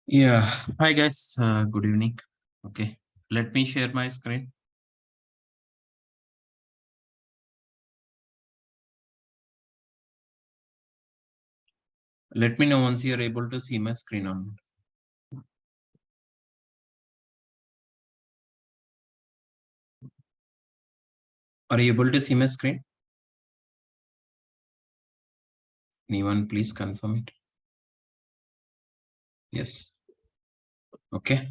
Yeah, hi guys, good evening. Okay, let me share my screen. Let me know once you're able to see my screen on. Are you able to see my screen? Anyone, please confirm it. Yes. Okay.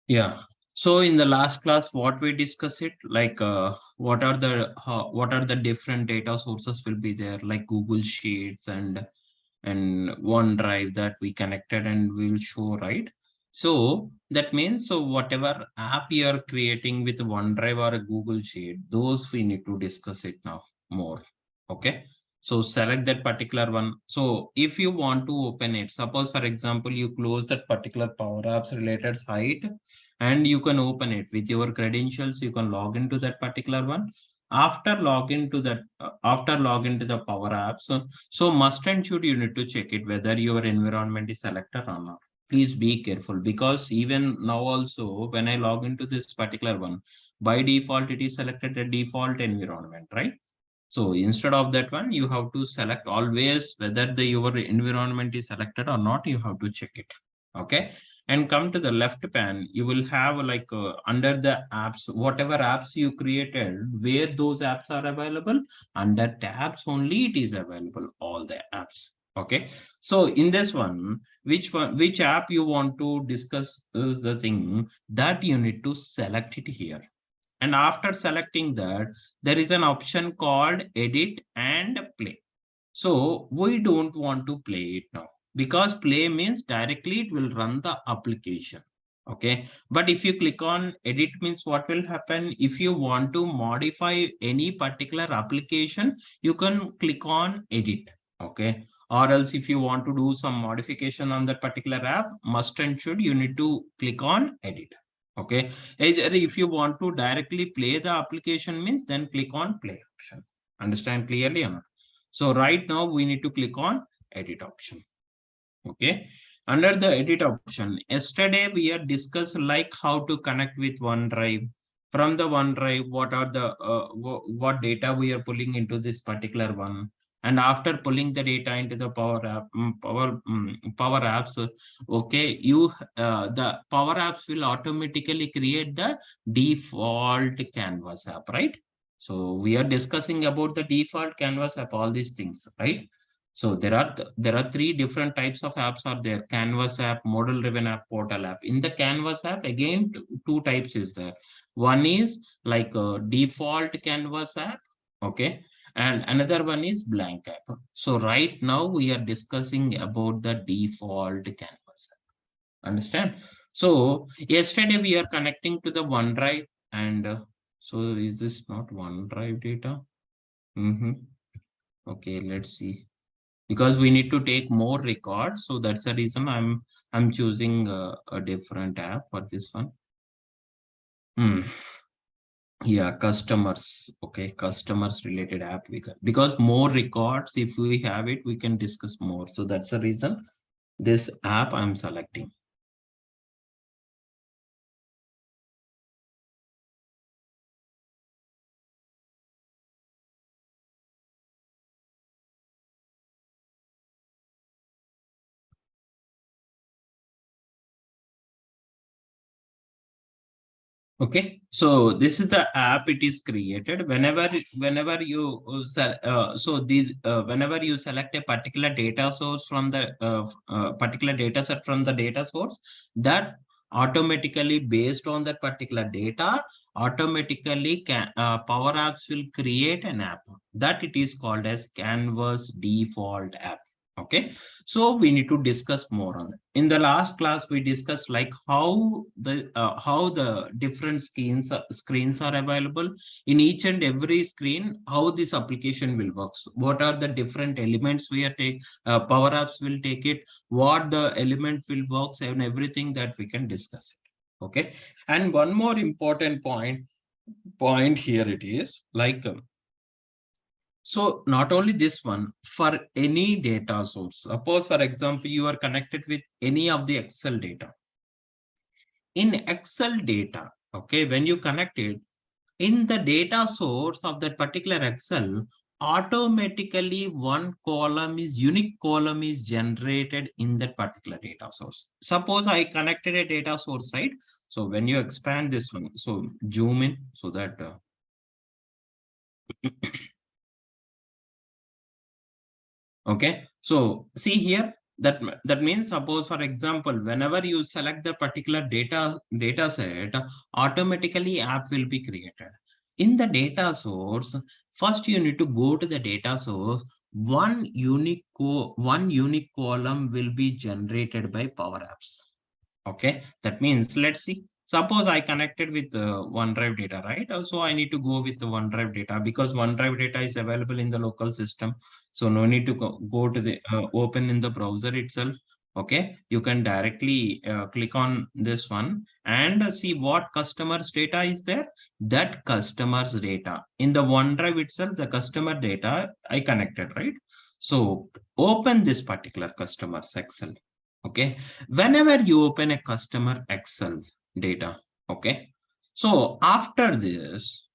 Yeah. So in the last class, what we discussed it like what are the different data sources will be there, like Google Sheets and OneDrive that we connected and will show, right? So that means so whatever app you are creating with OneDrive or a Google Sheet, those we need to discuss it now more. Okay. So select that particular one. So if you want to open it, suppose for example, you close that particular Power Apps related site and you can open it with your credentials. You can log into that particular one. After login to that, after login to the Power Apps, so must and should you need to check it whether your environment is selected or not. Please be careful because even now also when I log into this particular one, by default it is selected a default environment, right? So instead of that one, you have to select always whether your environment is selected or not. You have to check it. Okay. And come to the left pan, you will have like under the apps, whatever apps you created, where those apps are available, under tabs only it is available, all the apps. Okay. So in this one, which app you want to discuss is the thing that you need to select it here. And after selecting that, there is an option called edit and play. So we don't want to play it now because play means directly it will run the application. Okay. But if you click on edit means what will happen? If you want to modify any particular application, you can click on edit. Okay. Or else if you want to do some modification on that particular app, must and should you need to click on edit. Okay. Either if you want to directly play the application means then click on play option. Understand clearly or not? So right now we need to click on edit option. Okay. Under the edit option, yesterday we had discussed like how to connect with OneDrive. From the OneDrive, what are the what data we are pulling into this particular one. And after pulling the data into the Power Apps, okay, the Power Apps will automatically create the default Canvas app, right? So we are discussing about the default Canvas app, all these things, right? So there are three different types of apps are there: Canvas app, model driven app, portal app. In the Canvas app, again, two types is there. One is like a default Canvas app, okay, and another one is blank app. So right now we are discussing about the default Canvas app. Understand? So yesterday we are connecting to the OneDrive, and so is this not OneDrive data? Mm-hmm. Okay, let's see, because we need to take more records, so that's the reason I'm choosing a different app for this one. Hmm. Yeah, customers. Okay, customers related app we can, because more records, if we have it, we can discuss more. So that's the reason this app I'm selecting. Okay, so this is the app it is created whenever you whenever you select a particular data source from the particular data set from the data source, that automatically based on that particular data, automatically Power Apps will create an app that it is called as Canvas default app. Okay, so we need to discuss more on it. In the last class, we discussed like how the different screens are available in each and every screen, how this application will work. So what are the different elements we are take Power Apps will take it, what the element will works, and everything that we can discuss it. Okay, and one more important point here it is like so not only this one, for any data source, suppose for example, you are connected with any of the Excel data. In Excel data, okay, when you connect it, in the data source of that particular Excel, automatically one column is unique column is generated in that particular data source. Suppose I connected a data source, right? So when you expand this one, so zoom in so that okay, so see here that means suppose for example, whenever you select the particular data set, automatically app will be created. In the data source, first you need to go to the data source. One unique column will be generated by Power Apps. Okay, that means let's see. Suppose I connected with OneDrive data, right? So I need to go with the OneDrive data because OneDrive data is available in the local system. So no need to go to the open in the browser itself. Okay, you can directly click on this one and see what customers data is there. That customers data in the OneDrive itself, the customer data I connected, right? So open this particular customers Excel. Okay, whenever you open a customer Excel data, okay, so after this,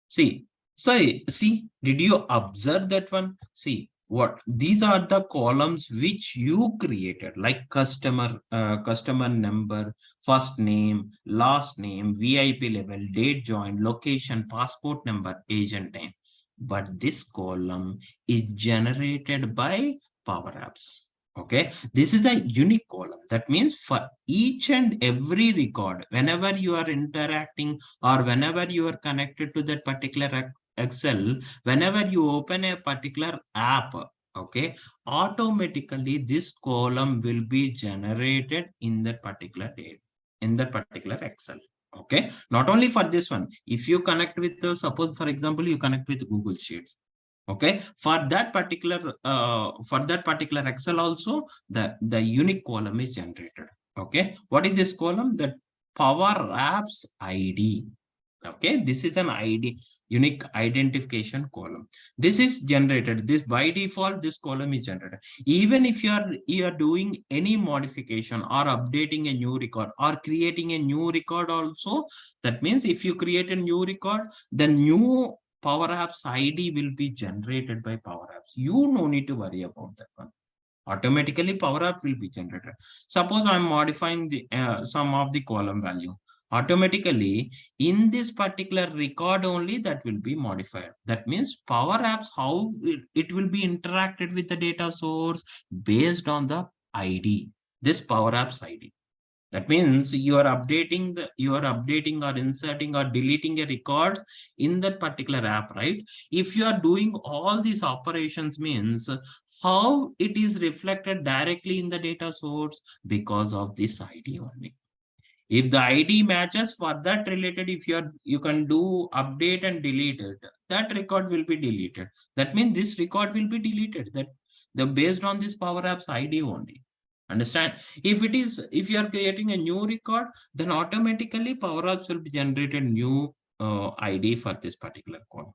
see, did you observe that one? See what these are the columns which you created, like customer number, first name, last name, VIP level, date joined, location, passport number, agent name. But this column is generated by Power Apps. Okay, this is a unique column. That means for each and every record, whenever you are interacting or whenever you are connected to that particular Excel, whenever you open a particular app, okay, automatically this column will be generated in that particular date, in that particular Excel. Okay, not only for this one, if you connect with, suppose for example, you connect with Google Sheets. Okay, for that particular Excel also, the unique column is generated. Okay, what is this column? The Power Apps ID. Okay, this is an ID, unique identification column. This is generated. This by default, this column is generated. Even if you are doing any modification or updating a new record or creating a new record also, that means if you create a new record, the new Power Apps ID will be generated by Power Apps. You no need to worry about that one. Automatically Power App will be generated. Suppose I'm modifying the some of the column value. Automatically in this particular record only that will be modified. That means Power Apps, how it will be interacted with the data source based on the ID, this Power Apps ID. That means you are updating or inserting or deleting a records in that particular app, right? If you are doing all these operations means how it is reflected directly in the data source because of this ID only. If the ID matches for that related, if you can do update and delete it, that record will be deleted. That means this record will be deleted. That the based on this Power Apps ID only. Understand? If you are creating a new record, then automatically Power Apps will be generated new ID for this particular column.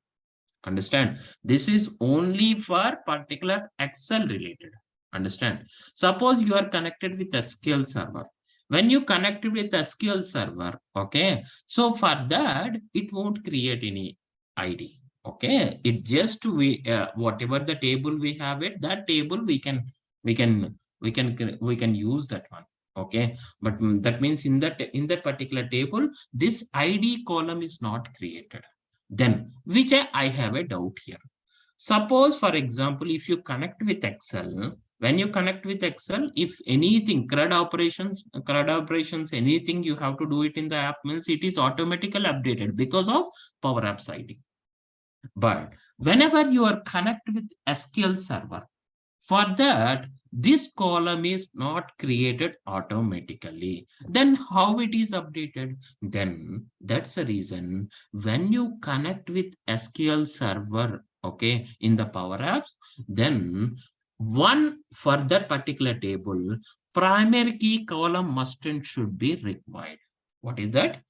Understand? This is only for particular Excel related. Understand? Suppose you are connected with SQL server. When you connect with SQL server, okay, so for that, it won't create any ID. Okay, it just whatever the table we have it, that table we can use that one. Okay, but that means in that particular table, this ID column is not created. Then, which I have a doubt here. Suppose, for example, if you connect with Excel, when you connect with Excel, if anything, CRUD operations, anything you have to do it in the app means it is automatically updated because of Power Apps ID. But whenever you are connected with SQL Server, for that, this column is not created automatically. Then how it is updated? Then that's the reason when you connect with SQL Server, okay, in the Power Apps, then one for that particular table, primary key column must and should be required. What is that?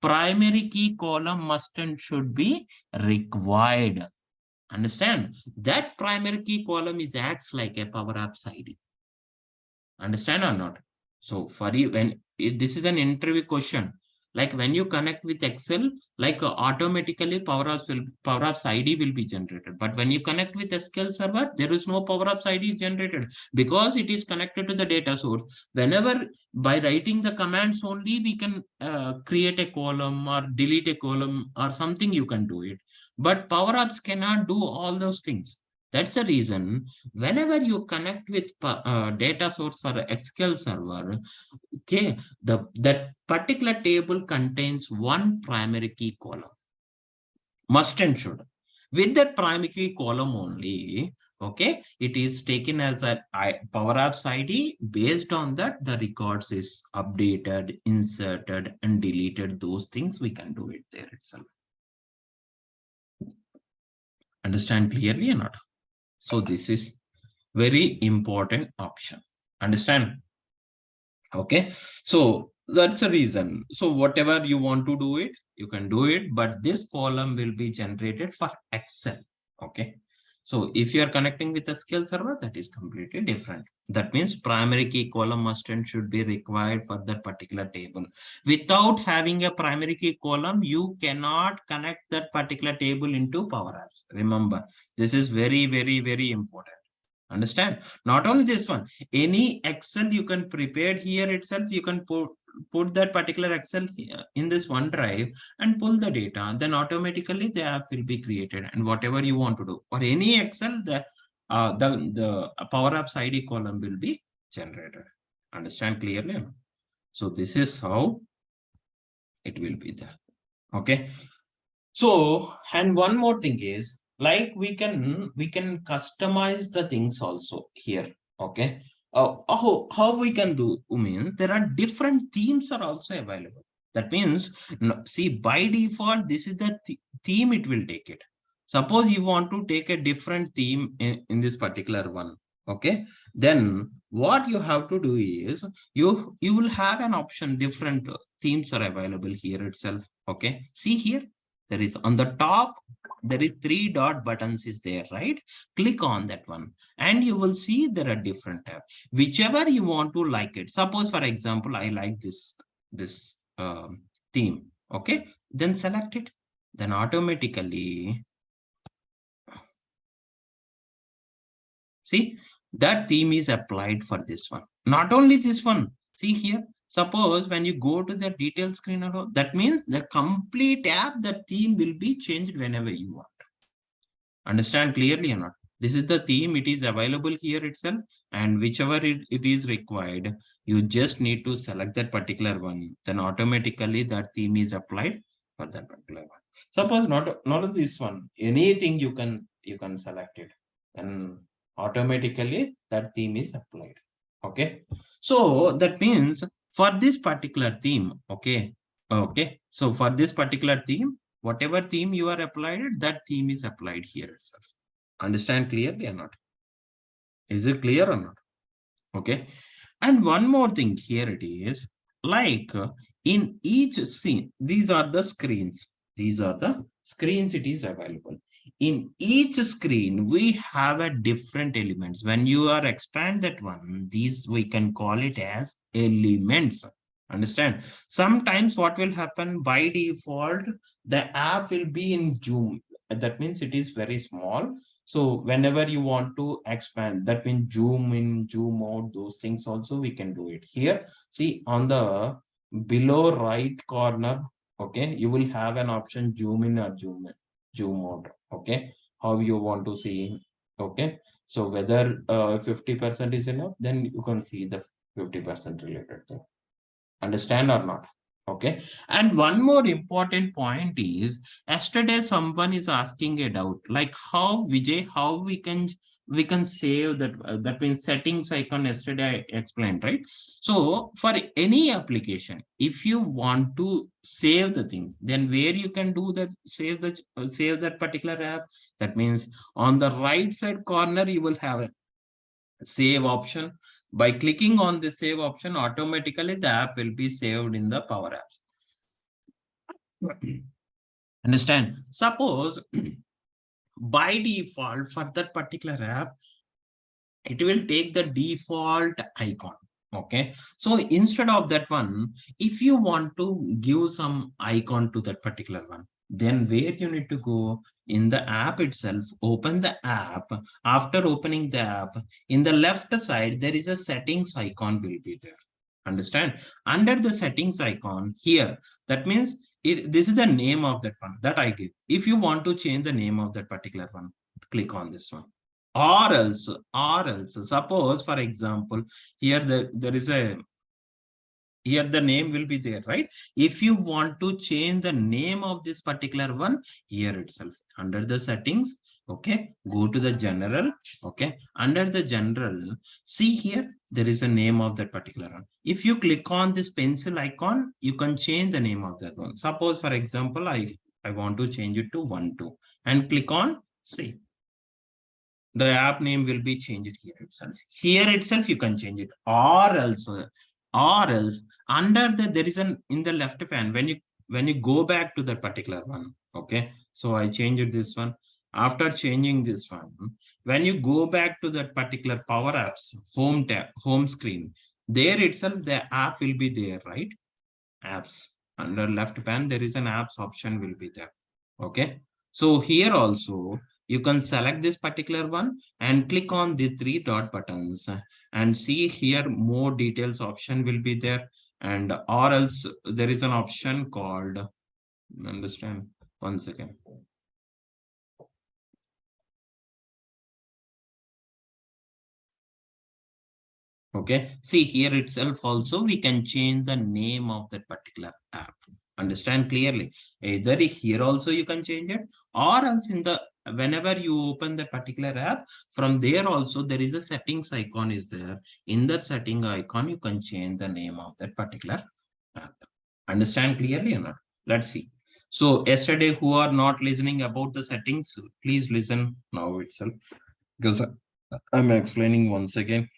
Primary key column must and should be required. Understand? That primary key column is acts like a Power Apps ID. Understand or not? So for you, this is an interview question, like when you connect with Excel, like automatically Power Apps ID will be generated. But when you connect with SQL Server, there is no Power Apps ID generated because it is connected to the data source. Whenever by writing the commands only, we can create a column or delete a column or something you can do it. But Power Apps cannot do all those things. That's the reason whenever you connect with data source for SQL Server, okay, that particular table contains one primary key column, must and should. With that primary key column only, okay, it is taken as a Power Apps ID. Based on that, the records is updated, inserted, and deleted. Those things we can do it there itself. Understand clearly or not? So this is very important option. Understand? Okay, so that's the reason. So whatever you want to do it, you can do it, but this column will be generated for Excel. Okay, so if you are connecting with a SQL server, that is completely different. That means primary key column must and should be required for that particular table. Without having a primary key column, you cannot connect that particular table into Power Apps. Remember, this is very, very, very important. Understand? Not only this one, any Excel you can prepare here itself, you can put that particular Excel in this OneDrive and pull the data, then automatically the app will be created and whatever you want to do. For any Excel, the Power Apps ID column will be generated. Understand clearly? So this is how it will be there. Okay. So, and one more thing is, like we can customize the things also here. Okay, how we can do means there are different themes are also available. That means, see, by default this is the theme it will take it. Suppose you want to take a different theme in this particular one. Okay, then what you have to do is you will have an option. Different themes are available here itself. Okay, see here, there is on the top, there is 3 dot buttons is there, right? Click on that one and you will see there are different tabs. Whichever you want to like it. Suppose, for example, I like this theme. Okay, then select it. Then automatically, see, that theme is applied for this one. Not only this one. See here, suppose when you go to the detail screen, that means the complete app, the theme will be changed whenever you want. Understand clearly or not? This is the theme. It is available here itself, and whichever it is required, you just need to select that particular one. Then automatically that theme is applied for that particular one. Suppose not this one. Anything you can select it, and automatically that theme is applied. Okay, so that means for this particular theme, okay, so for this particular theme, whatever theme you are applied, that theme is applied here itself. Understand clearly or not? Is it clear or not? Okay, And one more thing here it is, like in each scene, these are the screens. These are the screens it is available. In each screen, we have a different elements. When you are expand that one, these we can call it as elements. Understand? Sometimes what will happen by default, the app will be in zoom. That means it is very small. So whenever you want to expand, that means zoom in, zoom out, those things also we can do it. Here, see on the below right corner, okay, you will have an option zoom in or zoom out, okay, how you want to see, okay. So whether 50% is enough, then you can see the 50% related thing. Understand or not? Okay. And one more important point is, yesterday someone is asking a doubt like how, Vijay, how we can save that, that means settings icon. Yesterday I explained, right? So for any application, if you want to save the things, then where you can do that, save that particular app. That means on the right side corner you will have a save option. By clicking on the save option, automatically the app will be saved in the Power Apps. Understand? Suppose by default for that particular app, it will take the default icon. Okay. So instead of that one, if you want to give some icon to that particular one, then where you need to go in the app itself, open the app. After opening the app, in the left side, there is a settings icon will be there. Understand? Under the settings icon here, that means this is the name of that one that I give. If you want to change the name of that particular one, click on this one. Or else, suppose, for example, here there is a, here the name will be there, right? If you want to change the name of this particular one, here itself, under the settings, okay, go to the general, okay, under the general, see here, there is a name of that particular one. If you click on this pencil icon, you can change the name of that one. Suppose, for example, I want to change it to 1 2 and click on save. The app name will be changed here itself. Here itself you can change it, or else under there is an, in the left pan, when you go back to that particular one, okay. So I changed this one. After changing this one, when you go back to that particular Power Apps home tab, home screen, there itself the app will be there, right? Apps, under left pan there is an apps option will be there, okay. So here also you can select this particular one and click on the three dot buttons and see here more details option will be there. And or else there is an option called, understand, one second. Okay, see here itself also we can change the name of that particular app. Understand clearly? Either here also you can change it, or else in the, whenever you open the particular app, from there also there is a settings icon is there. In that setting icon, you can change the name of that particular app. Understand clearly or not? Let's see. So yesterday who are not listening about the settings, please listen now itself, because I'm explaining once again.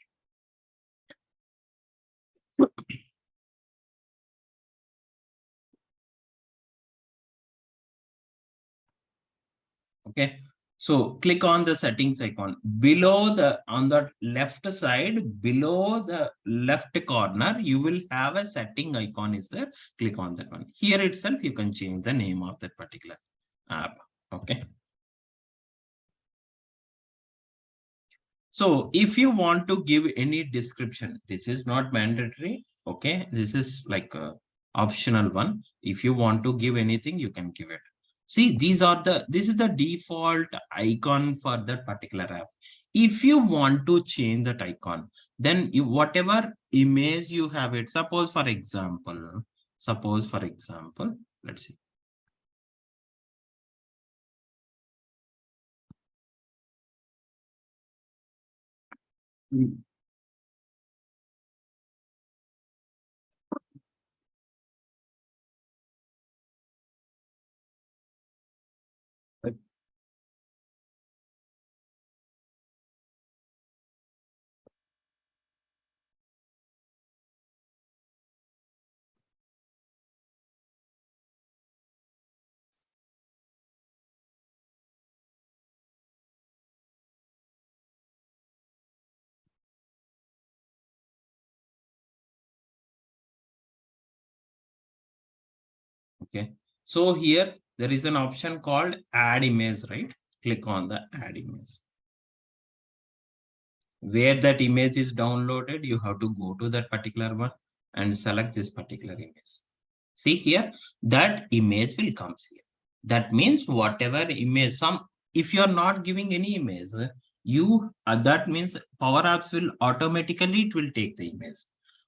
Okay, so click on the settings icon below the, on the left side, below the left corner, you will have a setting icon is there. Click on that one. Here itself, you can change the name of that particular app. Okay. So if you want to give any description, this is not mandatory. Okay, this is like a optional one. If you want to give anything, you can give it. See, this is the default icon for that particular app. If you want to change that icon, then you, whatever image you have it, suppose for example, let's see. Okay. So here there is an option called add image, right? Click on the add image. Where that image is downloaded, you have to go to that particular one and select this particular image. See here, that image will come here. That means whatever image, if you are not giving any image, that means Power Apps will automatically, it will take the image.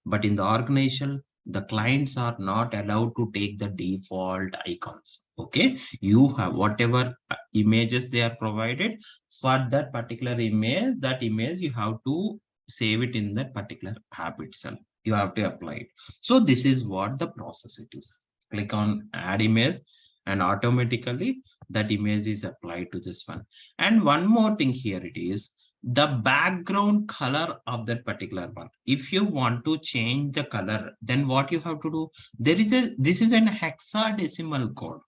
But in the organization, the clients are not allowed to take the default icons. Okay, you have whatever images they are provided for that particular image, that image you have to save it in that particular app itself. You have to apply it. So this is what the process it is. Click on add image and automatically that image is applied to this one. And one more thing here it is the background color of that particular one. If you want to change the color, then what you have to do, this is an hexadecimal code.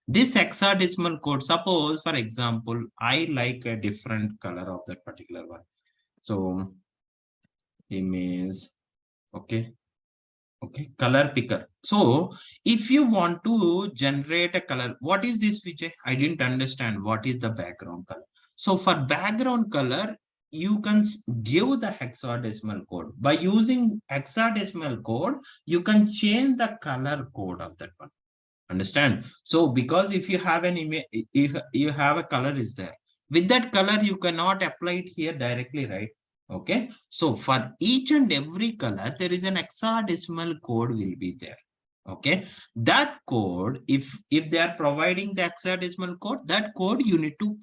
This hexadecimal code, suppose for example, I like a different color of that particular one. So image, okay, color picker. So if you want to generate a color, what is this, Vijay? I didn't understand what is the background color. So for background color, you can give the hexadecimal code. By using hexadecimal code, you can change the color code of that one. Understand? So because if you have an image, if you have a color is there, with that color, you cannot apply it here directly, right? Okay, so for each and every color, there is an hexadecimal code will be there. Okay, that code, if they are providing the hexadecimal code, that code you need to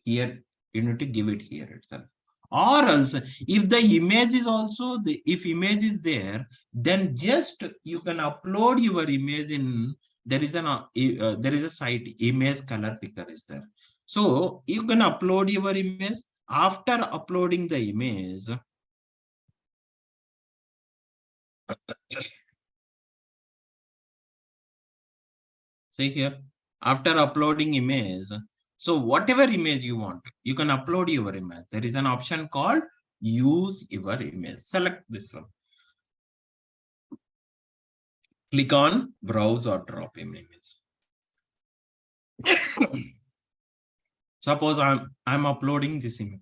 give it here itself. Or else, if the image is also if image is there, then just you can upload your image in there is a site, image color picker is there. So you can upload your image. After uploading the image, see here, after uploading image, so whatever image you want, you can upload your image. There is an option called use your image. Select this one. Click on browse or drop image. Suppose I'm uploading this image.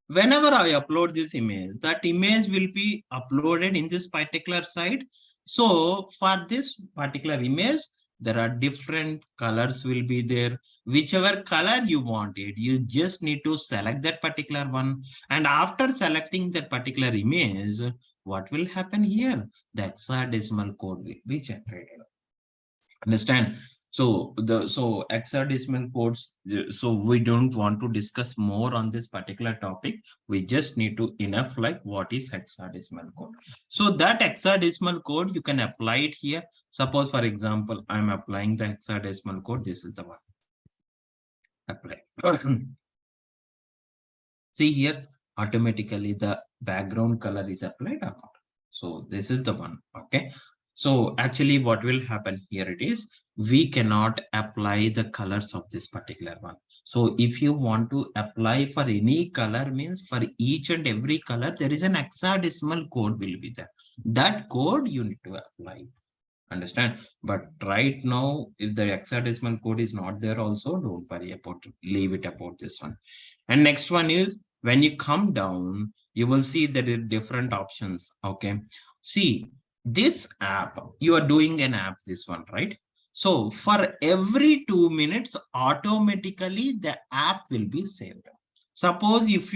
Whenever I upload this image, that image will be uploaded in this particular site. So for this particular image, there are different colors will be there. Whichever color you wanted, you just need to select that particular one. And after selecting that particular image, what will happen here? The hexadecimal code will be generated. Understand? So hexadecimal codes, so we don't want to discuss more on this particular topic. We just need to enough like what is hexadecimal code. So that hexadecimal code, you can apply it here. Suppose, for example, I'm applying the hexadecimal code. This is the one. Apply. See here, automatically the background color is applied or not. So this is the one. Okay. So actually what will happen here it is, we cannot apply the colors of this particular one. So if you want to apply for any color, means for each and every color, there is an hexadecimal code will be there. That code you need to apply. Understand? But right now, if the hexadecimal code is not there also, don't worry about it. Leave it about this one. And next one is when you come down, you will see that there are different options. Okay. See, this app, you are doing an app, this one, right? So for every 2 minutes, automatically the app will be saved. Suppose if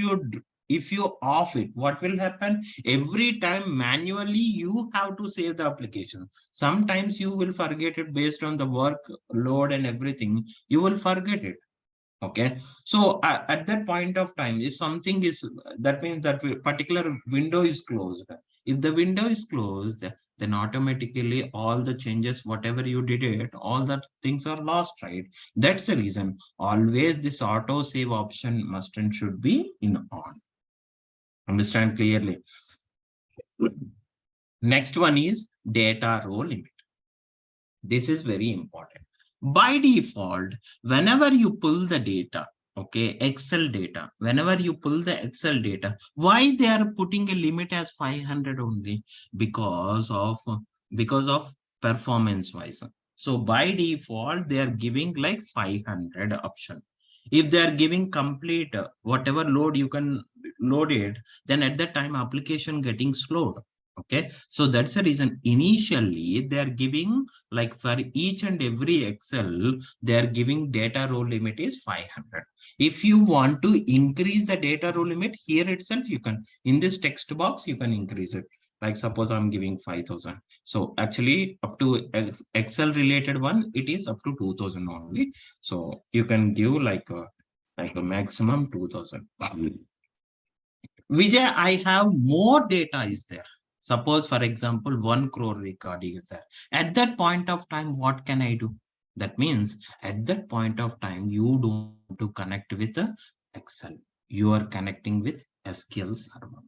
you off it, what will happen? Every time manually you have to save the application. Sometimes you will forget it based on the work load and everything. You will forget it. Okay, so at that point of time, if something is, that means that particular window is closed. If the window is closed, then automatically all the changes, whatever you did it, all that things are lost, right? That's the reason always this auto save option must and should be in on. Understand clearly? Next one is data row limit. This is very important. By default, whenever you pull the data, okay, Excel data, whenever you pull the Excel data, why they are putting a limit as 500 only? Because of because of performance wise. So by default, they are giving like 500 option. If they are giving complete whatever load you can load it, then at that time application getting slowed. Okay, so that's the reason initially they are giving like for each and every Excel, they are giving data row limit is 500. If you want to increase the data row limit here itself, you can in this text box, you can increase it. Like suppose I'm giving 5,000. So actually up to Excel related one, it is up to 2,000 only. So you can give like a maximum 2,000. Vijay, I have more data is there. Suppose, for example, 1 crore record is there. At that point of time, what can I do? That means at that point of time, you don't want to connect with the Excel. You are connecting with SQL Server.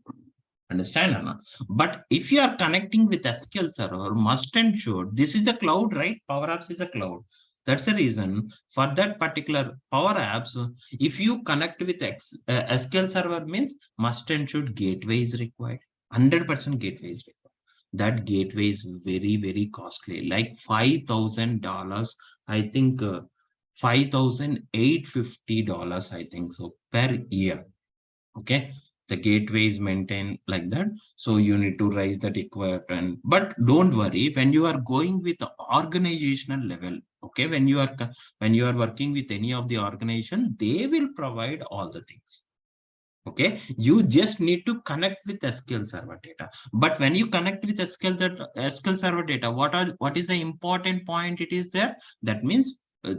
Understand or not? But if you are connecting with SQL Server, must and should, this is a cloud, right? Power Apps is a cloud. That's the reason for that particular Power Apps, if you connect with SQL Server means must and should gateway is required. 100% gateway is required. That gateway is very, very costly, like $5,000. I think $5,850, I think so, per year. Okay, the gateway is maintained like that, so you need to raise that equipment. But don't worry, when you are going with the organizational level, okay, when you are working with any of the organization, they will provide all the things. Okay, you just need to connect with SQL Server data. But when you connect with SQL Server data, what is the important point it is there? That means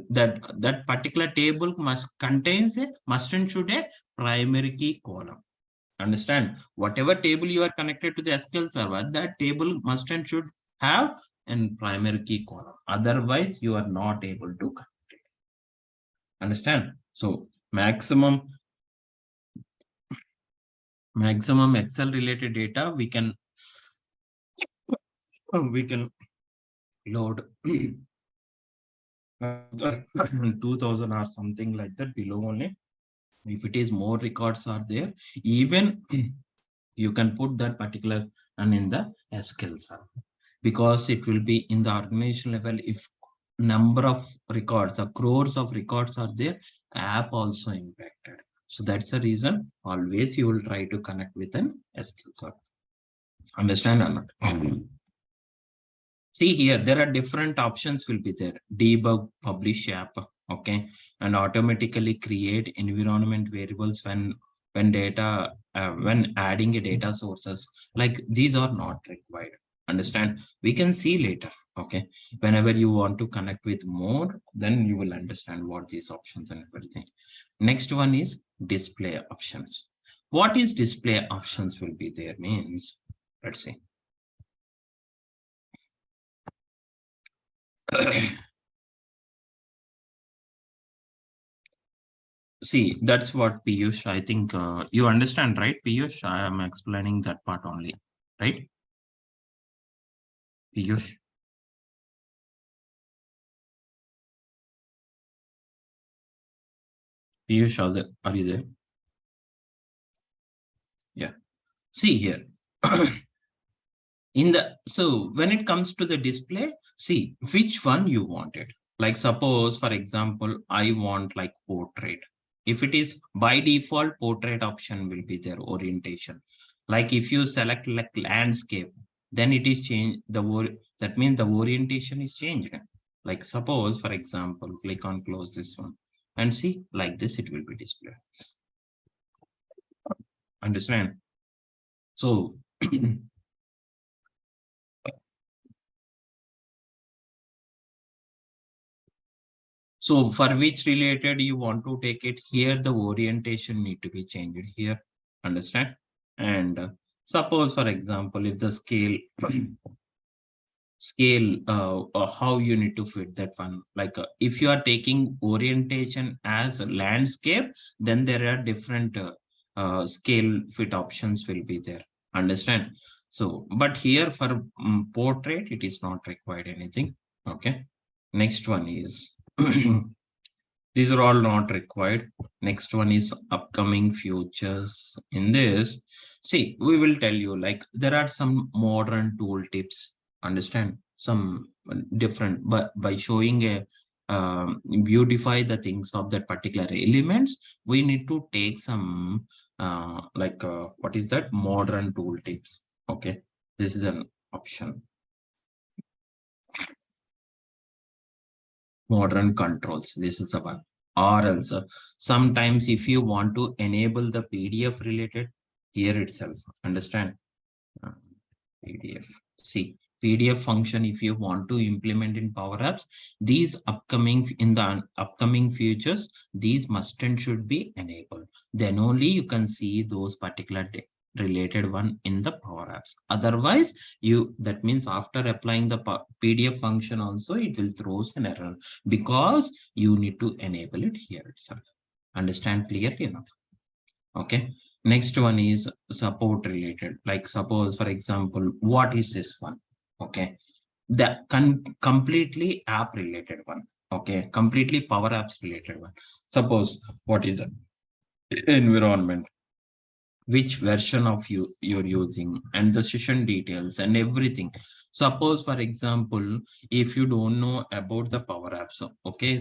that particular table must contains a must and should a primary key column. Understand? Whatever table you are connected to the SQL Server, that table must and should have a primary key column. Otherwise, you are not able to connect it. Understand? So maximum Excel related data we can load 2000 or something like that below only. If it is more records are there, even you can put that particular and in the SQL Server, because it will be in the organization level. If number of records, crores of records are there, app also impacted. So that's the reason always you will try to connect with an SQL Server. Understand or not? See here, there are different options will be there. Debug, publish app, okay, and automatically create environment variables when data when adding a data sources. Like these are not required. Understand? We can see later. Okay, whenever you want to connect with more, then you will understand what these options and everything. Next one is display options. What is display options will be there means, let's see. See, that's what Piyush, I think you understand, right, Piyush? I am explaining that part only, right? Piyush, Piyush, are you there? Yeah. See here. So when it comes to the display, see which one you wanted. Like suppose, for example, I want like portrait. If it is by default, portrait option will be their orientation. Like if you select like landscape, then it is changed. That means the orientation is changed. Like suppose, for example, click on close this one and see like this, it will be displayed. Understand? So so for which related you want to take it here, the orientation need to be changed here. Understand? And suppose, for example, if the scale, how you need to fit that one. Like if you are taking orientation as a landscape, then there are different scale fit options will be there. Understand? So, but here for portrait, it is not required anything. Okay. Next one is these are all not required. Next one is upcoming futures. In this, see, we will tell you like there are some modern tool tips. Understand some different, but by showing a beautify the things of that particular elements, we need to take some what is that modern tool tips. Okay, this is an option. Modern controls, this is the one. Or else sometimes if you want to enable the PDF related here itself, understand. PDF. See, PDF function, if you want to implement in Power Apps, these upcoming features, these must and should be enabled. Then only you can see those particular related one in the Power Apps. Otherwise, that means after applying the PDF function also, it will throw an error because you need to enable it here itself. Understand clearly enough? Okay. Next one is support related. Like suppose, for example, what is this one? Okay. The completely app related one. Okay. Completely Power Apps related one. Suppose what is the environment, which version of you're using, and the session details and everything. Suppose, for example, if you don't know about the Power Apps, okay,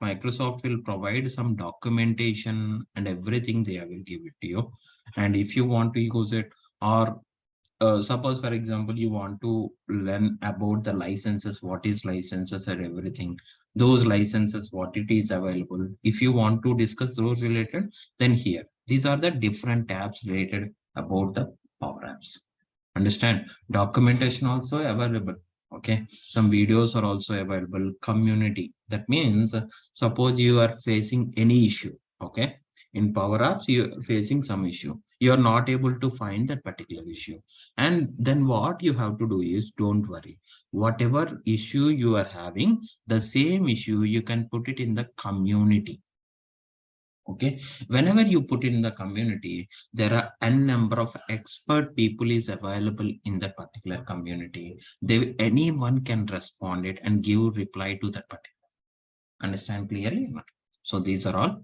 Microsoft will provide some documentation and everything, they will give it to you. And if you want to use it, or suppose, for example, you want to learn about the licenses, what is licenses and everything, those licenses, what it is available. If you want to discuss those related, then here, these are the different tabs related about the Power Apps. Understand? Documentation also available. Okay. Some videos are also available. Community. That means, suppose you are facing any issue. Okay. In Power Apps, you are facing some issue. You are not able to find that particular issue. And then what you have to do is, don't worry. Whatever issue you are having, the same issue, you can put it in the community. Okay, whenever you put in the community, there are n number of expert people is available in that particular community. Anyone can respond it and give reply to that particular. Understand clearly? So these are all.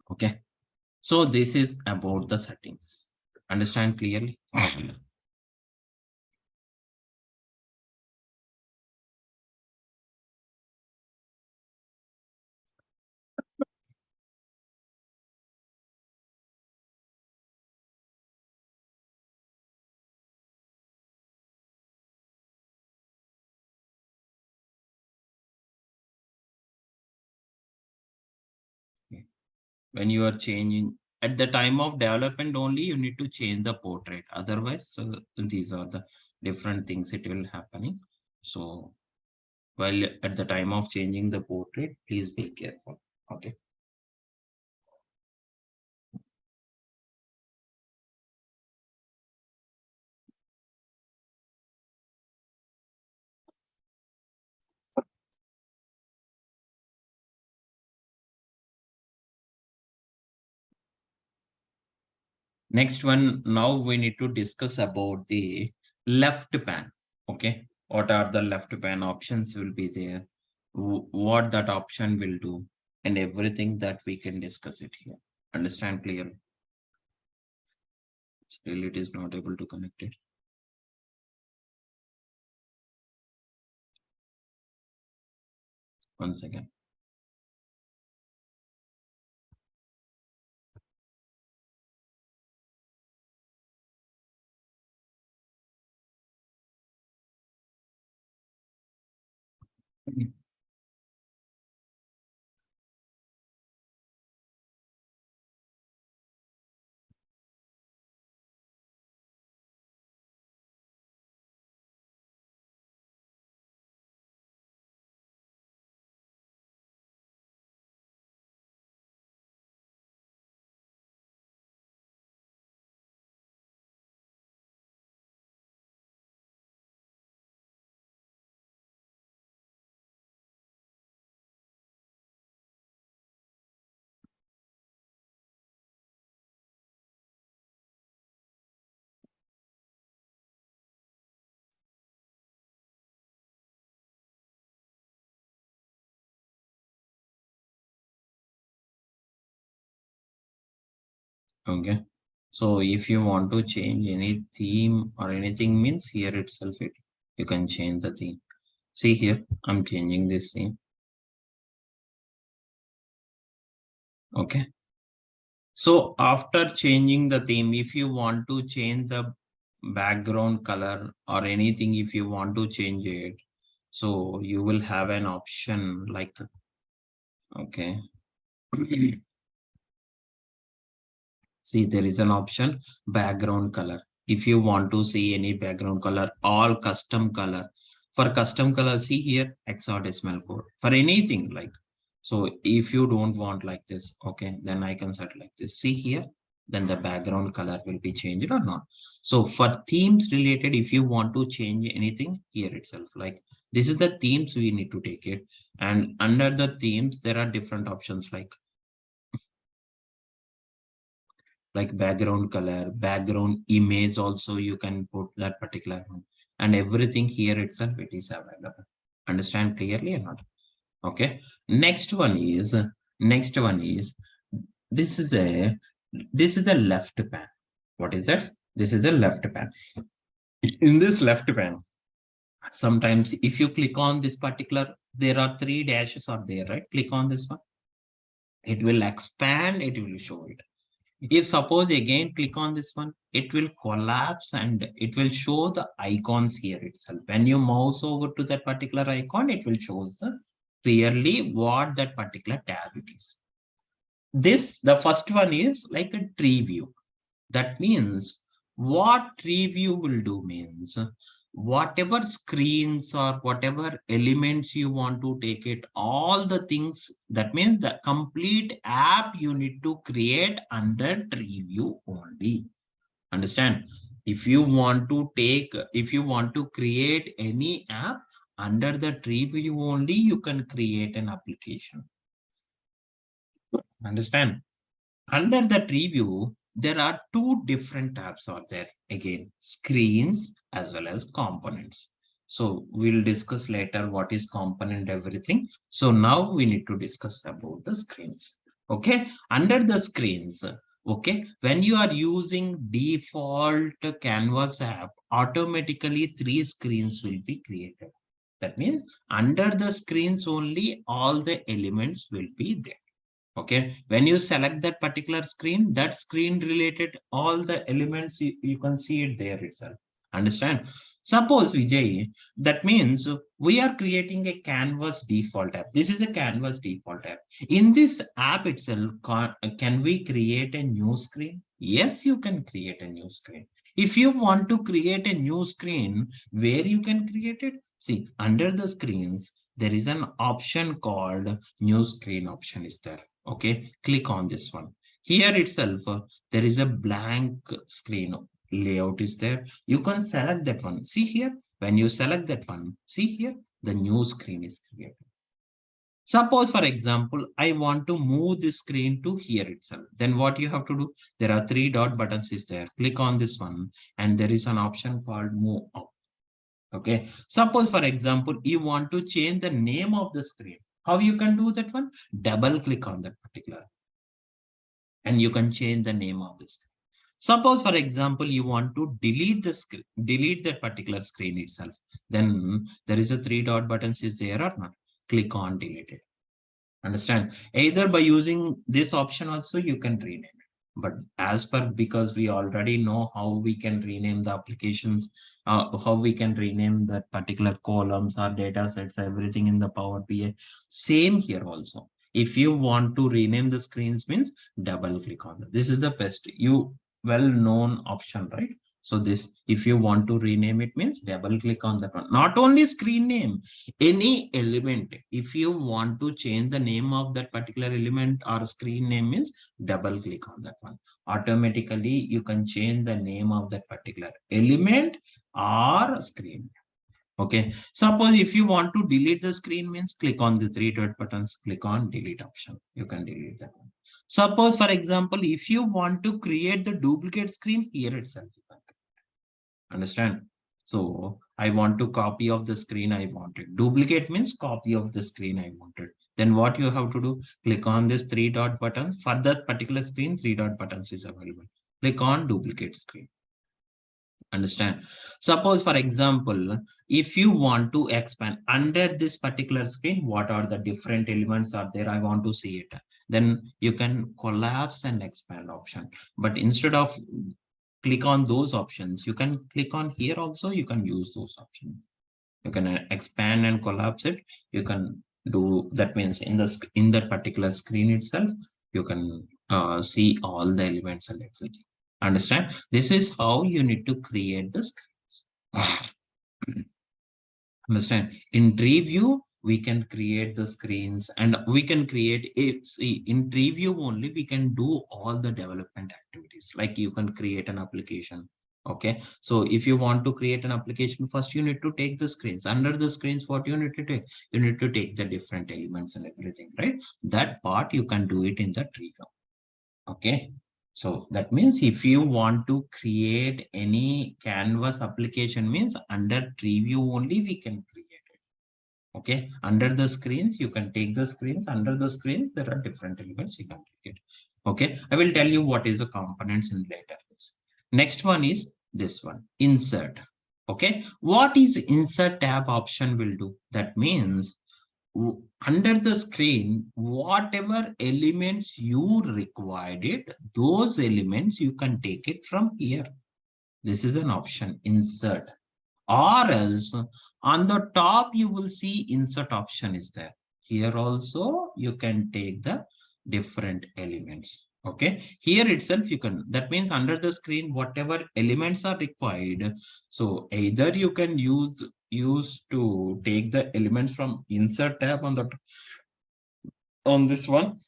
Okay, so this is about the settings. Understand clearly? When you are changing at the time of development only, you need to change the portrait. Otherwise, so these are the different things it will happening. So while at the time of changing the portrait, please be careful. Okay. Next one, now we need to discuss about the left pan. Okay. What are the left pan options will be there? What that option will do, and everything that we can discuss it here. Understand clearly? Still, it is not able to connect it. Once again. Okay. So if you want to change any theme or anything means here itself, you can change the theme. See here, I'm changing this theme. Okay. So after changing the theme, if you want to change the background color or anything, if you want to change it, so you will have an option like, okay. See, there is an option background color. If you want to see any background color, all custom color. For custom color, see here hexadecimal code. For anything like, so if you don't want like this, okay, then I can set like this. See here, then the background color will be changed or not. So for themes related, if you want to change anything here itself, like this is the themes we need to take it. And under the themes, there are different options like background color, background image also you can put that particular one. And everything here itself, it is available. Understand clearly or not? Okay. Next one is, this is the left pan. What is that? This is the left pan. In this left pan, sometimes if you click on this particular, there are 3 dashes are there, right? Click on this one. It will expand, it will show it. If suppose again click on this one, it will collapse and it will show the icons here itself. When you mouse over to that particular icon, it will show the clearly what that particular tab it is. The first one is like a tree view. That means what tree view will do means whatever screens or whatever elements you want to take it, all the things, that means the complete app you need to create under tree view only. Understand? If you want to create any app under the tree view only, you can create an application. Understand? Under the tree view, there are 2 different tabs are there. Again, screens as well as components. So we'll discuss later what is component, everything. So now we need to discuss about the screens. Okay, under the screens, okay, when you are using default Canvas app, automatically 3 screens will be created. That means under the screens only all the elements will be there. Okay, when you select that particular screen, that screen related all the elements, you can see it there itself. Understand? Suppose Vijay, that means we are creating a Canvas default app. This is a Canvas default app. In this app itself, can we create a new screen? Yes, you can create a new screen. If you want to create a new screen, where you can create it? See, under the screens, there is an option called new screen option is there. Okay, click on this one. Here itself, there is a blank screen layout is there. You can select that one. See here, when you select that one, see here, the new screen is created. Suppose, for example, I want to move this screen to here itself. Then what you have to do? There are 3 dot buttons is there. Click on this one and there is an option called move up. Okay. Suppose, for example, you want to change the name of the screen. How you can do that one? Double click on that particular and you can change the name of the screen. Suppose, for example, you want to delete the screen, delete that particular screen itself. Then there is a 3 dot buttons is there or not. Click on delete it. Understand? Either by using this option also you can rename it. But as per, because we already know how we can rename the applications, how we can rename that particular columns or data sets, everything in the Power BI. Same here also. If you want to rename the screens means double click on it. This is the best, well-known option, right? So this, if you want to rename it means double click on that one. Not only screen name, any element. If you want to change the name of that particular element or screen name means double click on that one. Automatically, you can change the name of that particular element or screen. Okay. Suppose if you want to delete the screen means click on the 3 dot buttons, click on delete option. You can delete that one. Suppose, for example, if you want to create the duplicate screen here itself. Understand? So I want to copy of the screen I wanted. Duplicate means copy of the screen I wanted. Then what you have to do? Click on this 3 dot button. For that particular screen, 3 dot buttons is available. Click on duplicate screen. Understand? Suppose, for example, if you want to expand under this particular screen, what are the different elements are there? I want to see it. Then you can collapse and expand option. But instead of click on those options, you can click on here also, you can use those options. You can expand and collapse it. You can do that, means in that particular screen itself, you can see all the elements and everything. Understand? This is how you need to create the screens. Understand? In tree view, we can create the screens and we can create it. See, in tree view only, we can do all the development activities. Like you can create an application. Okay. So if you want to create an application, first you need to take the screens. Under the screens, what you need to take? You need to take the different elements and everything, right? That part you can do it in the tree view. Okay. So that means if you want to create any canvas application, means under tree view only we can create it. Okay. Under the screens, you can take the screens. Under the screens, there are different elements you can take it. Okay. I will tell you what is the components in later. Next one is this one, insert. Okay. What is insert tab option will do? That means under the screen, whatever elements you required it, those elements you can take it from here. This is an option, insert. Or else on the top, you will see insert option is there. Here also, you can take the different elements. Okay, here itself you can, that means under the screen, whatever elements are required. So either you can use to take the elements from insert tab on this one.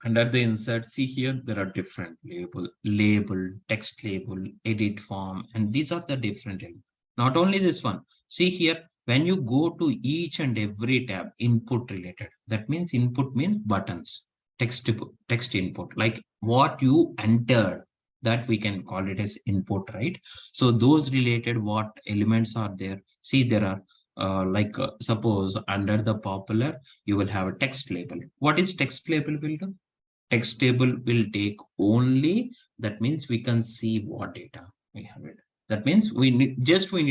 Under the insert, see here, there are different label, text label, edit form, and these are the different elements. Not only this one, see here, when you go to each and every tab, input related, that means input means buttons, text input, like what you entered, that we can call it as input, right? So those related, what elements are there? See, there are suppose under the popular, you will have a text label. What is text label will do? Text table will take only, that means we can see what data we have it. That means we need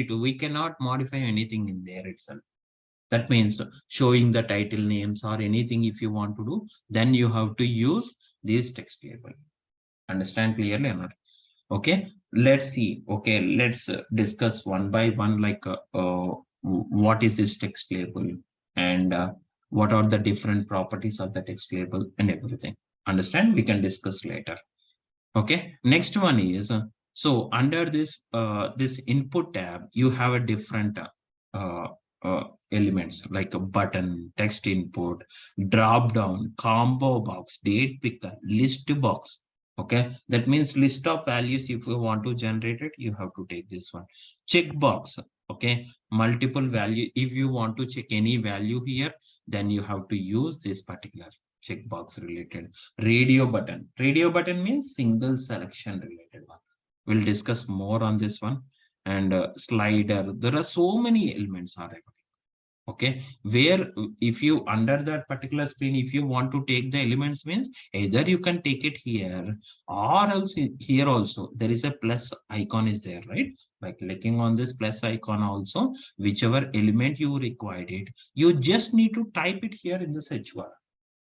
to, we cannot modify anything in there itself. That means showing the title names or anything if you want to do, then you have to use this text label. Understand clearly or not? Okay, let's see. Okay, let's discuss one by one, like what is this text label and what are the different properties of the text label and everything. Understand? We can discuss later. Okay, next one is so under this this input tab, you have a different elements like a button, text input, drop down, combo box, date picker, list box. Okay, that means list of values. If you want to generate it, you have to take this one. Checkbox. Okay, multiple value. If you want to check any value here, then you have to use this particular checkbox related. Radio button means single selection related one. We'll discuss more on this one. And slider, there are so many elements are available. Okay, where if you under that particular screen, if you want to take the elements, means either you can take it here or else here also there is a plus icon is there, right? By clicking on this plus icon also, whichever element you required it, you just need to type it here in the search bar.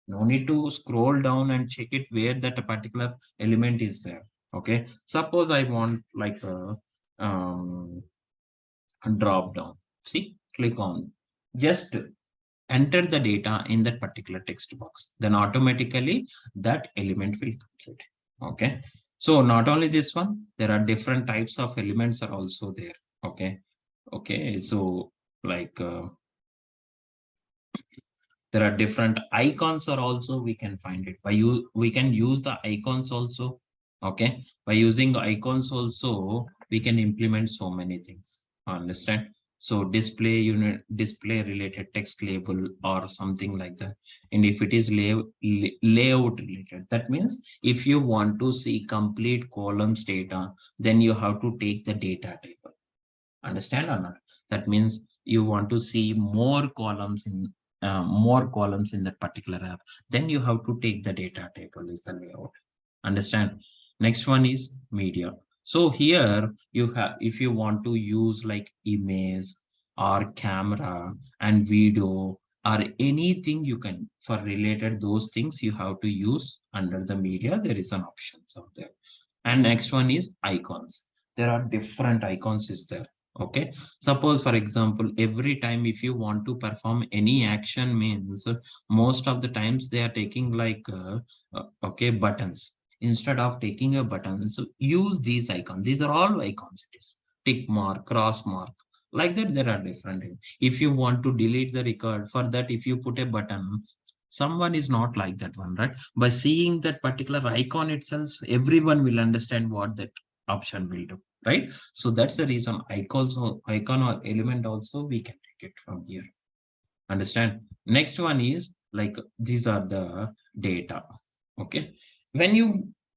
No need to scroll down and check it where that particular element is there. Okay, suppose I want like a drop down. See, click on, just enter the data in that particular text box, then automatically that element will come. Okay, so not only this one, there are different types of elements are also there. Okay, so like there are different icons are also, we can find it by you. We can use the icons also. Okay, by using icons also, we can implement so many things. Understand? So display unit, display related text label or something like that. And if it is layout related, that means if you want to see complete columns data, then you have to take the data table. Understand or not? That means you want to see more columns in that particular app, then you have to take the data table is the layout. Understand? Next one is media. So here you have, if you want to use like image or camera and video or anything you can for related those things you have to use under the media. There is an options out there. And next one is icons. There are different icons is there. Okay. Suppose for example, every time if you want to perform any action means most of the times they are taking like okay buttons instead of taking a button. So use these icons. These are all icons. It is tick mark, cross mark. Like that, there are different. If you want to delete the record, for that, if you put a button, someone is not like that one, right? By seeing that particular icon itself, everyone will understand what that option will do, right? So that's the reason icon or element also we can take it from here. Understand? Next one is like these are the data. Okay.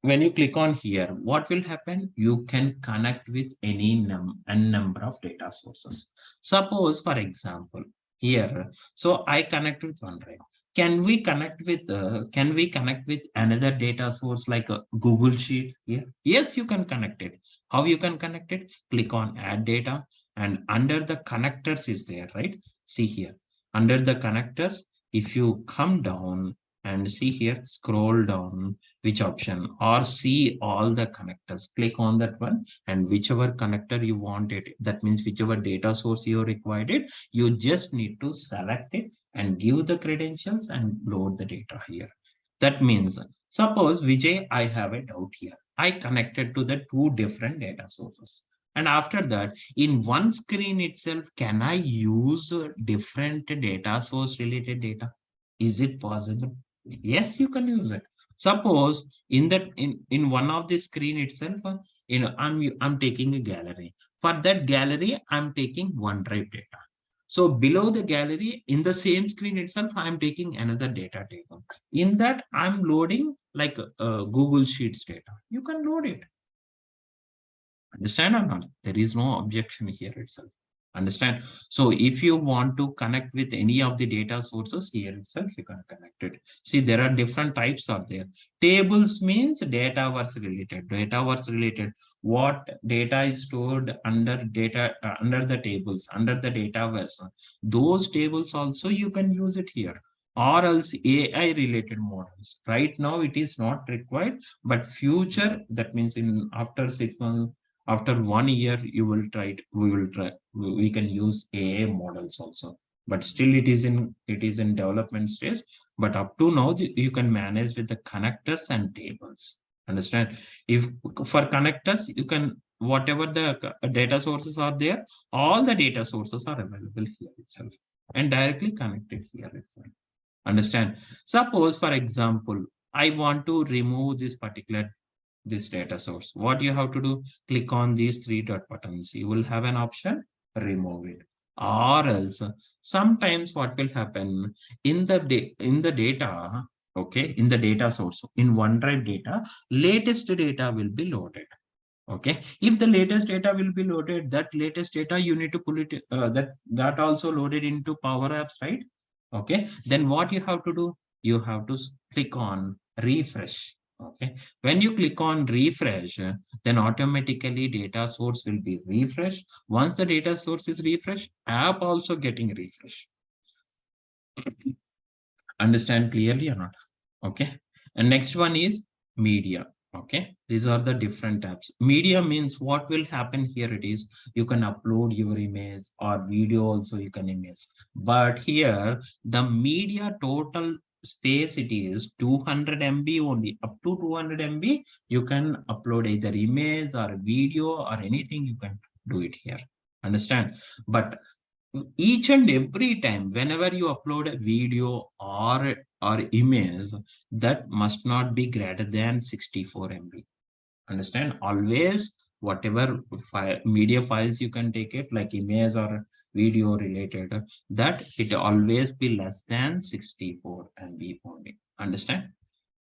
When you click on here, what will happen? You can connect with any number of data sources. Suppose, for example, here, so I connect with OneDrive. Can we connect with another data source like a Google Sheet here? Yes, you can connect it. How you can connect it? Click on add data, and under the connectors is there, right? See here under the connectors, if you come down and see here, scroll down, which option or see all the connectors, click on that one, and whichever connector you want it, that means whichever data source you required it, you just need to select it and give the credentials and load the data here. That means, suppose Vijay, I have a doubt here. I connected to the two different data sources. And after that, in one screen itself, can I use different data source related data? Is it possible? Yes, you can use it. Suppose in that in one of the screen itself, I'm taking a gallery. For that gallery, I'm taking OneDrive data. So below the gallery, in the same screen itself, I'm taking another data table. In that, I'm loading like Google Sheets data. You can load it. Understand or not? There is no objection here itself. Understand? So if you want to connect with any of the data sources here itself, you can connect it. See, there are different types are there. Tables means data was related. Data was related. What data is stored under data under the tables, under the data version. Those tables also you can use it here. Or else AI related models. Right now it is not required, but future, that means in after 6 months, after 1 year you will try it, we can use AI models also, but still it is in development stage. But up to now you can manage with the connectors and tables. Understand? If for connectors you can, whatever the data sources are there, all the data sources are available here itself and directly connected here itself. Understand? Suppose for example I want to remove this particular this data source. What you have to do, click on these three dot buttons. You will have an option, remove it. Or else, sometimes what will happen in the data, okay, in the data source, in OneDrive data, latest data will be loaded. Okay, if the latest data will be loaded, that latest data you need to pull it, that also loaded into Power Apps, right? Okay, then what you have to do, you have to click on refresh. Okay, when you click on refresh, then automatically data source will be refreshed. Once the data source is refreshed, app also getting refreshed. Understand clearly or not? Okay, and next one is media. Okay, these are the different tabs. Media means what will happen here, it is you can upload your image or video also you can image, but here the media total space it is 200 MB only. Up to 200 MB you can upload either image or video or anything, you can do it here. Understand? But each and every time whenever you upload a video or image, that must not be greater than 64 MB. Understand? Always whatever media files you can take it like image or video related, that it always be less than 64 MB only. Understand?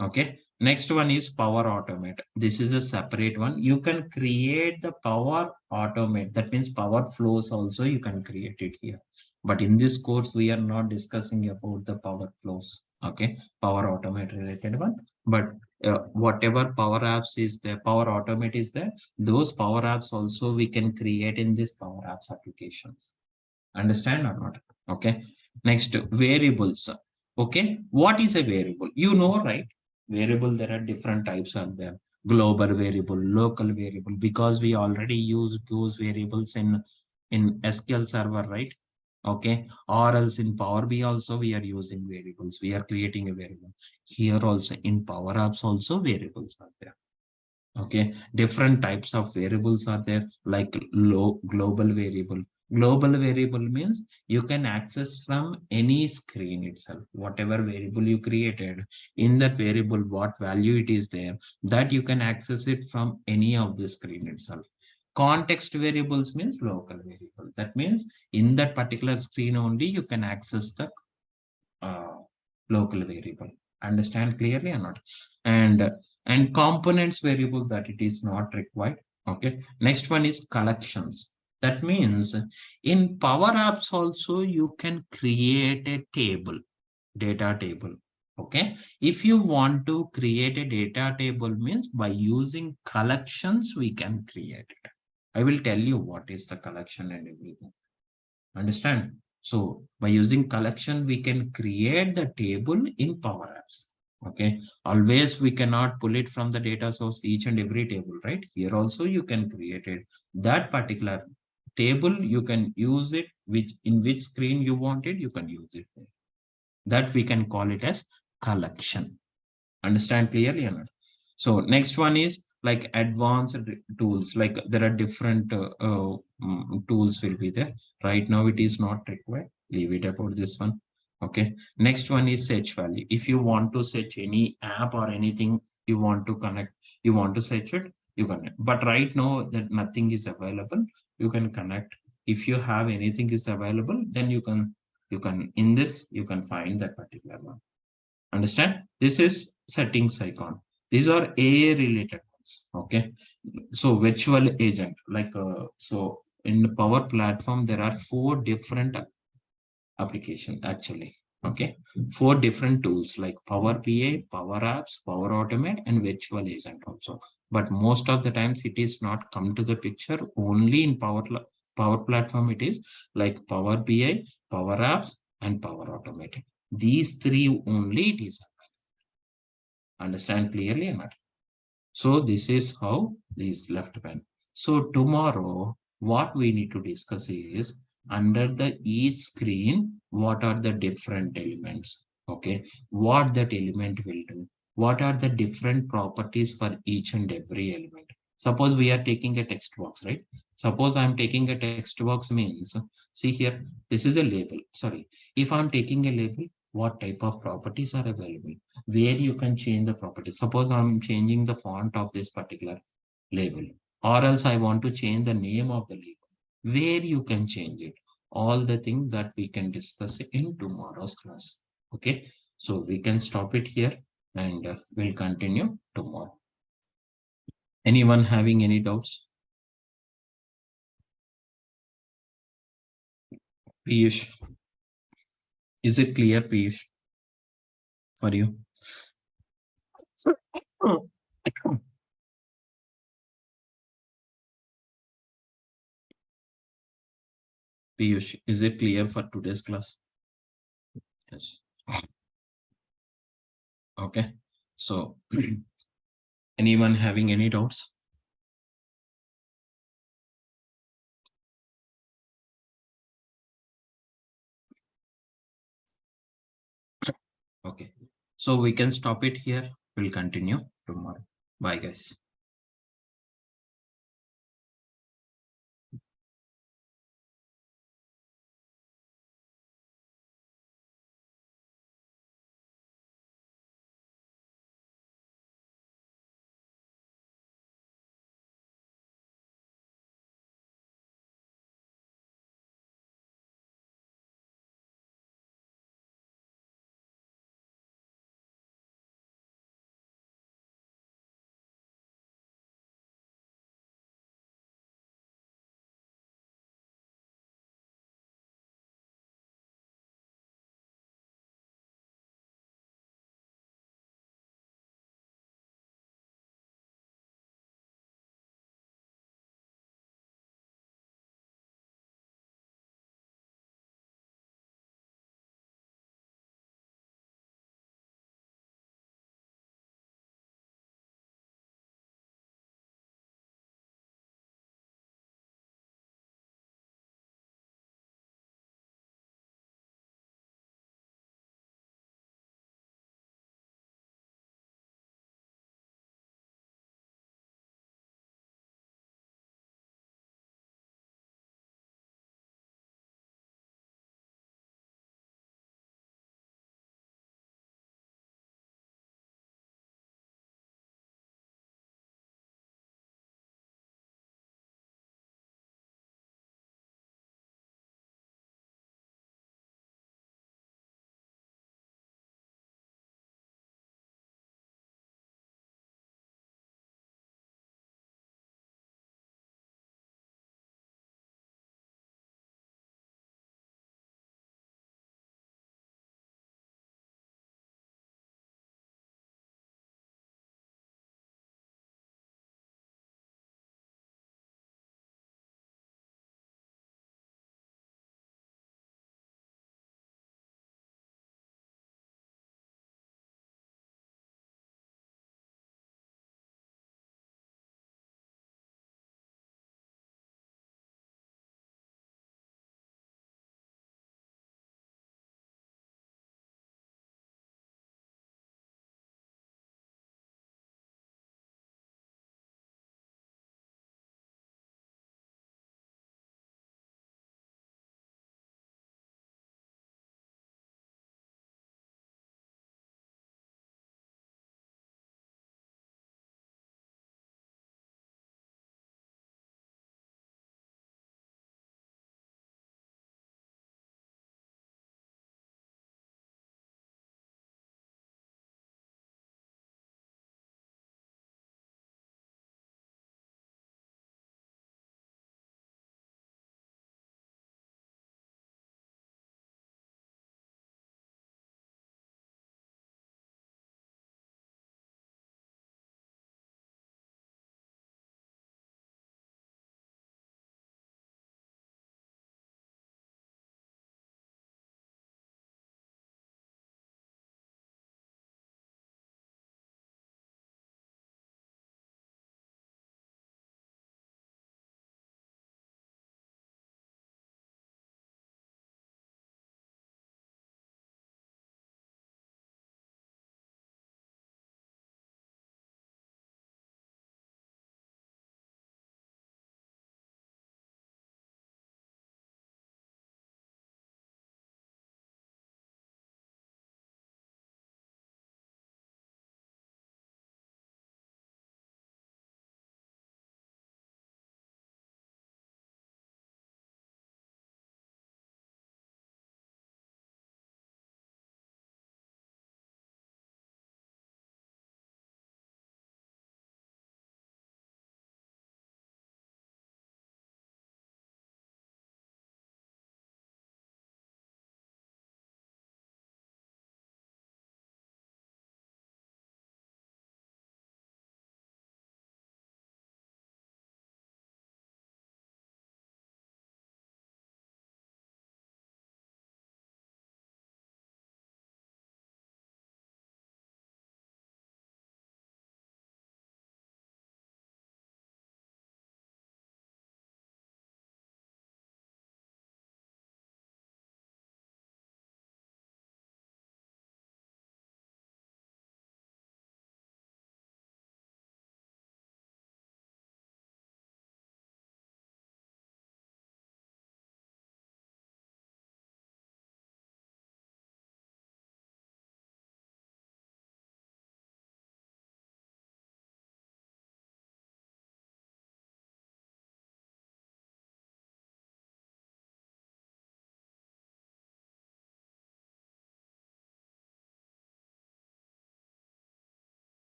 Okay, next one is Power Automate. This is a separate one. You can create the Power Automate. That means Power Flows also you can create it here. But in this course, we are not discussing about the Power Flows. Okay, Power Automate related one. But whatever Power Apps is there, Power Automate is there, those Power Apps also we can create in this Power Apps applications. Understand or not? Okay. Next, variables. Okay. What is a variable? You know, right? Variable, there are different types of them. Global variable, local variable, because we already use those variables in SQL Server, right? Okay. Or else in Power BI also we are using variables. We are creating a variable. Here also in Power Apps also variables are there. Okay, different types of variables are there, like low global variable. Global variable means you can access from any screen itself, whatever variable you created in that variable, what value it is there, that you can access it from any of the screen itself. Context variables means local variable. That means in that particular screen only you can access the uh, local variable. Understand clearly or not? And components variable, that it is not required. Okay. Next one is collections. That means in Power Apps also you can create a table, data table. Okay. If you want to create a data table, means by using collections we can create it. I will tell you what is the collection and everything. Understand? So by using collection, we can create the table in Power Apps. Okay. Always we cannot pull it from the data source, each and every table, right? Here also you can create it. That particular table, you can use it, which in which screen you want it, you can use it. That we can call it as collection. Understand clearly or not? So next one is like advanced tools, like there are different tools will be there. Right now it is not required, leave it about this one. Okay, next one is search value. If you want to search any app or anything you want to connect, you want to search it, you can. But right now that nothing is available, you can connect. If you have anything is available, then you can in this you can find that particular one. Understand? This is settings icon. These are AI related ones. Okay. So virtual agent, like so in the Power Platform, there are 4 different application actually. Okay. 4 different tools like Power BI, Power Apps, Power Automate, and virtual agent also. But most of the times it is not come to the picture only in Power Platform. It is like Power BI, Power Apps, and Power Automate. These 3 only it is. Understand clearly or not? So this is how this left pen. So tomorrow, what we need to discuss is under the each screen, what are the different elements? Okay, what that element will do? What are the different properties for each and every element? Suppose we are taking a text box, right? Suppose I'm taking a text box means, see here, this is a label. Sorry, if I'm taking a label, what type of properties are available? Where you can change the properties. Suppose I'm changing the font of this particular label, or else I want to change the name of the label. Where you can change it. All the things that we can discuss in tomorrow's class. Okay, so we can stop it here and we'll continue tomorrow. Anyone having any doubts? Piyush, is it clear, Piyush, for you? Piyush, is it clear for today's class? Yes. Okay. So, anyone having any doubts? Okay. So we can stop it here. We'll continue tomorrow. Bye, guys.